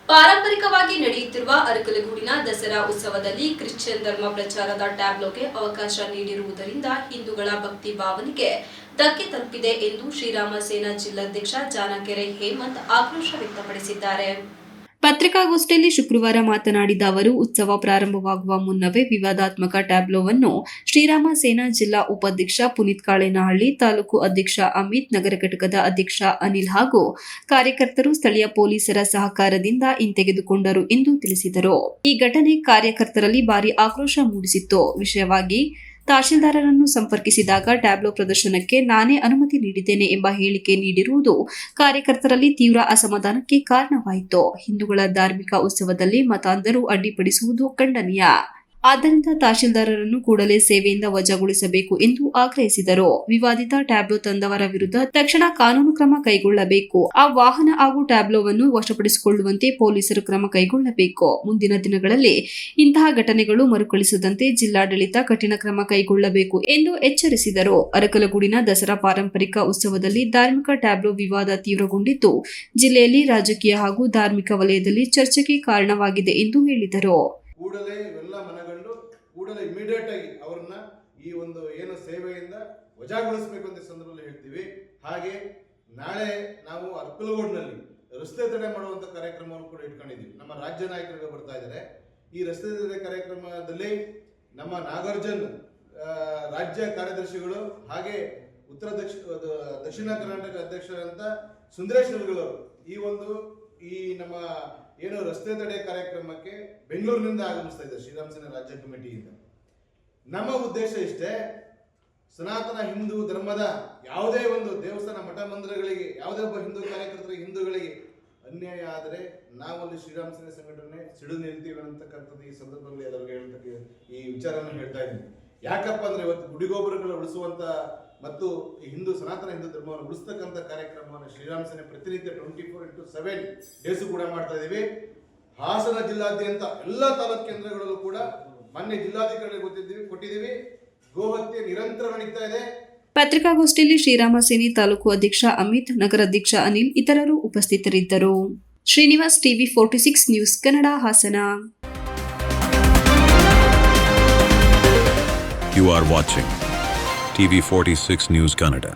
ಪಾರಂಪರಿಕವಾಗಿ ನಡೆಯುತ್ತಿರುವ ಅರಕಲಗೂಡಿನ ದಸರಾ ಉತ್ಸವದಲ್ಲಿ ಕ್ರಿಶ್ಚಿಯನ್ ಧರ್ಮ ಪ್ರಚಾರದ ಟ್ಯಾಬ್ಲೋಗೆ ಅವಕಾಶ ನೀಡಿರುವುದರಿಂದ ಹಿಂದೂಗಳ ಭಕ್ತಿ ಭಾವನೆಗೆ ಧಕ್ಕೆ ತಲುಪಿದೆ ಎಂದು ಶ್ರೀರಾಮ ಸೇನಾ ಜಿಲ್ಲಾಧ್ಯಕ್ಷ ಜಾನಕೆರೆ ಹೇಮಂತ್ ಆಕ್ರೋಶ ವ್ಯಕ್ತಪಡಿಸಿದ್ದಾರೆ. ಪತ್ರಿಕಾಗೋಷ್ಠಿಯಲ್ಲಿ ಶುಕ್ರವಾರ ಮಾತನಾಡಿದ ಅವರು, ಉತ್ಸವ ಪ್ರಾರಂಭವಾಗುವ ಮುನ್ನವೇ ವಿವಾದಾತ್ಮಕ ಟ್ಯಾಬ್ಲೋವನ್ನು ಶ್ರೀರಾಮ ಸೇನಾ ಜಿಲ್ಲಾ ಉಪಾಧ್ಯಕ್ಷ ಪುನೀತ್ ಕಾಳೇನಹಳ್ಳಿ, ತಾಲೂಕು ಅಧ್ಯಕ್ಷ ಅಮಿತ್, ನಗರ ಘಟಕದ ಅಧ್ಯಕ್ಷ ಅನಿಲ್ ಹಾಗೂ ಕಾರ್ಯಕರ್ತರು ಸ್ಥಳೀಯ ಪೊಲೀಸರ ಸಹಕಾರದಿಂದ ಹಿಂತೆಗೆದುಕೊಂಡರು ಎಂದು ತಿಳಿಸಿದರು. ಈ ಘಟನೆ ಕಾರ್ಯಕರ್ತರಲ್ಲಿ ಭಾರೀ ಆಕ್ರೋಶ ಮೂಡಿಸಿತ್ತು. ವಿಷಯವಾಗಿ ತಹಶೀಲ್ದಾರರನ್ನು ಸಂಪರ್ಕಿಸಿದಾಗ ಟ್ಯಾಬ್ಲೋ ಪ್ರದರ್ಶನಕ್ಕೆ ನಾನೇ ಅನುಮತಿ ನೀಡಿದ್ದೇನೆ ಎಂಬ ಹೇಳಿಕೆ ನೀಡಿರುವುದು ಕಾರ್ಯಕರ್ತರಲ್ಲಿ ತೀವ್ರ ಅಸಮಾಧಾನಕ್ಕೆ ಕಾರಣವಾಯಿತು. ಹಿಂದೂಗಳ ಧಾರ್ಮಿಕ ಉತ್ಸವದಲ್ಲಿ ಮತಾಂಧರು ಅಡ್ಡಿಪಡಿಸುವುದು ಖಂಡನೀಯ. ಆದ್ದರಿಂದ ತಹಶೀಲ್ದಾರರನ್ನು ಕೂಡಲೇ ಸೇವೆಯಿಂದ ವಜಾಗೊಳಿಸಬೇಕು ಎಂದು ಆಗ್ರಹಿಸಿದರು. ವಿವಾದಿತ ಟ್ಯಾಬ್ಲೋ ತಂದವರ ವಿರುದ್ಧ ತಕ್ಷಣ ಕಾನೂನು ಕ್ರಮ ಕೈಗೊಳ್ಳಬೇಕು. ಆ ವಾಹನ ಹಾಗೂ ಟ್ಯಾಬ್ಲೋವನ್ನು ವಶಪಡಿಸಿಕೊಳ್ಳುವಂತೆ ಪೊಲೀಸರು ಕ್ರಮ ಕೈಗೊಳ್ಳಬೇಕು. ಮುಂದಿನ ದಿನಗಳಲ್ಲಿ ಇಂತಹ ಘಟನೆಗಳು ಮರುಕಳಿಸದಂತೆ ಜಿಲ್ಲಾಡಳಿತ ಕಠಿಣ ಕ್ರಮ ಕೈಗೊಳ್ಳಬೇಕು ಎಂದು ಎಚ್ಚರಿಸಿದರು. ಅರಕಲಗೂಡಿನ ದಸರಾ ಪಾರಂಪರಿಕ ಉತ್ಸವದಲ್ಲಿ ಧಾರ್ಮಿಕ ಟ್ಯಾಬ್ಲೋ ವಿವಾದ ತೀವ್ರಗೊಂಡಿದ್ದು, ಜಿಲ್ಲೆಯಲ್ಲಿ ರಾಜಕೀಯ ಹಾಗೂ ಧಾರ್ಮಿಕ ವಲಯದಲ್ಲಿ ಚರ್ಚೆಗೆ ಕಾರಣವಾಗಿದೆ ಎಂದು ಹೇಳಿದರು. ಕೂಡಲೇ ಇವೆಲ್ಲ ಮನಗಂಡು ಕೂಡಲೇ ಇಮಿಡಿಯೇಟ್ ಆಗಿ ಅವರನ್ನ ಈ ಒಂದು ಏನು ಸೇವೆಯಿಂದ ವಜಾಗೊಳಿಸಬೇಕು ಅಂತ ಸಂದರ್ಭದಲ್ಲಿ ಹೇಳ್ತೀವಿ. ಹಾಗೆ ನಾಳೆ ನಾವು ಅರಕಲಗೂಡಿನಲ್ಲಿ ರಸ್ತೆ ತಡೆ ಮಾಡುವಂತ ಕಾರ್ಯಕ್ರಮವನ್ನು ಕೂಡ ಇಟ್ಕೊಂಡಿದ್ದೀವಿ. ನಮ್ಮ ರಾಜ್ಯ ನಾಯಕರಿಗೆ ಬರ್ತಾ ಇದ್ದಾರೆ. ಈ ರಸ್ತೆ ತಡೆ ಕಾರ್ಯಕ್ರಮದಲ್ಲಿ ನಮ್ಮ ನಾಗಾರ್ಜುನ್ ರಾಜ್ಯ ಕಾರ್ಯದರ್ಶಿಗಳು ಹಾಗೆ ದಕ್ಷಿಣ ಕರ್ನಾಟಕ ಅಧ್ಯಕ್ಷರಂತ ಸುಂದರೇಶ್ ಅವರು ಈ ನಮ್ಮ ಏನು ರಸ್ತೆ ತಡೆ ಕಾರ್ಯಕ್ರಮಕ್ಕೆ ಬೆಂಗಳೂರಿನಿಂದ ಆಗಮಿಸ್ತಾ ಇದ್ದಾರೆ ಶ್ರೀರಾಮ ಸೇನಾ ರಾಜ್ಯ ಕಮಿಟಿಯಿಂದ. ನಮ್ಮ ಉದ್ದೇಶ ಇಷ್ಟೇ, ಸನಾತನ ಹಿಂದೂ ಧರ್ಮದ ಯಾವುದೇ ಒಂದು ದೇವಸ್ಥಾನ ಮಠ ಮಂದಿರಗಳಿಗೆ ಯಾವುದೇ ಒಬ್ಬ ಹಿಂದೂ ಕಾರ್ಯಕರ್ತರಿಗೆ ಹಿಂದೂಗಳಿಗೆ ಅನ್ಯಾಯ ಆದರೆ ನಾವಲ್ಲಿ ಶ್ರೀರಾಮ ಸೇನಾ ಸಂಘಟನೆ ಸಿಡಿದು ನಿಲ್ತೀವಿ ಅಂತಕ್ಕಂಥದ್ದು ಈ ಸಂದರ್ಭದಲ್ಲಿ ಎಲ್ಲರಿಗೂ ಹೇಳ್ತಕ್ಕ ಈ ವಿಚಾರವನ್ನು ಹೇಳ್ತಾ ಇದ್ದೀನಿ. ಯಾಕಪ್ಪ ಅಂದ್ರೆ ಇವತ್ತು ಗುಡಿಗೋಪುರಗಳು ಉಳಿಸುವಂತ ಮತ್ತು ಹಿಂದೂ ಸನಾತನ ಹಿಂದೂ ಧರ್ಮವನ್ನು ಉಳಿಸ್ತಕ್ಕಂಥ ಕಾರ್ಯಕ್ರಮವನ್ನು ಶ್ರೀರಾಮ ಸೇನೆ ಪ್ರತಿನಿತ್ಯ 24x7 ಡೇಸು ಕೂಡ ಮಾಡ್ತಾ ಇದೀವಿ. ಹಾಸನ ಜಿಲ್ಲಾದ್ಯಂತ ಎಲ್ಲ ತಾಲೂಕು ಕೇಂದ್ರಗಳಲ್ಲೂ ಕೂಡ ಮೊನ್ನೆ ಜಿಲ್ಲಾಧಿಕಾರಿಗಳಿಗೆ ಕೊಟ್ಟಿದ್ದೀವಿ. ಗೋಹತ್ಯೆ ನಿರಂತರ ನಡೀತಾ ಇದೆ. ಪತ್ರಿಕಾಗೋಷ್ಠಿಯಲ್ಲಿ ಶ್ರೀರಾಮ ಸೇನೆ ತಾಲೂಕು ಅಧ್ಯಕ್ಷ ಅಮಿತ್, ನಗರಾಧ್ಯಕ್ಷ ಅನಿಲ್ ಇತರರು ಉಪಸ್ಥಿತರಿದ್ದರು. Srinivas, TV 46 news Kannada, Hassan. You are watching TV 46 News Kannada.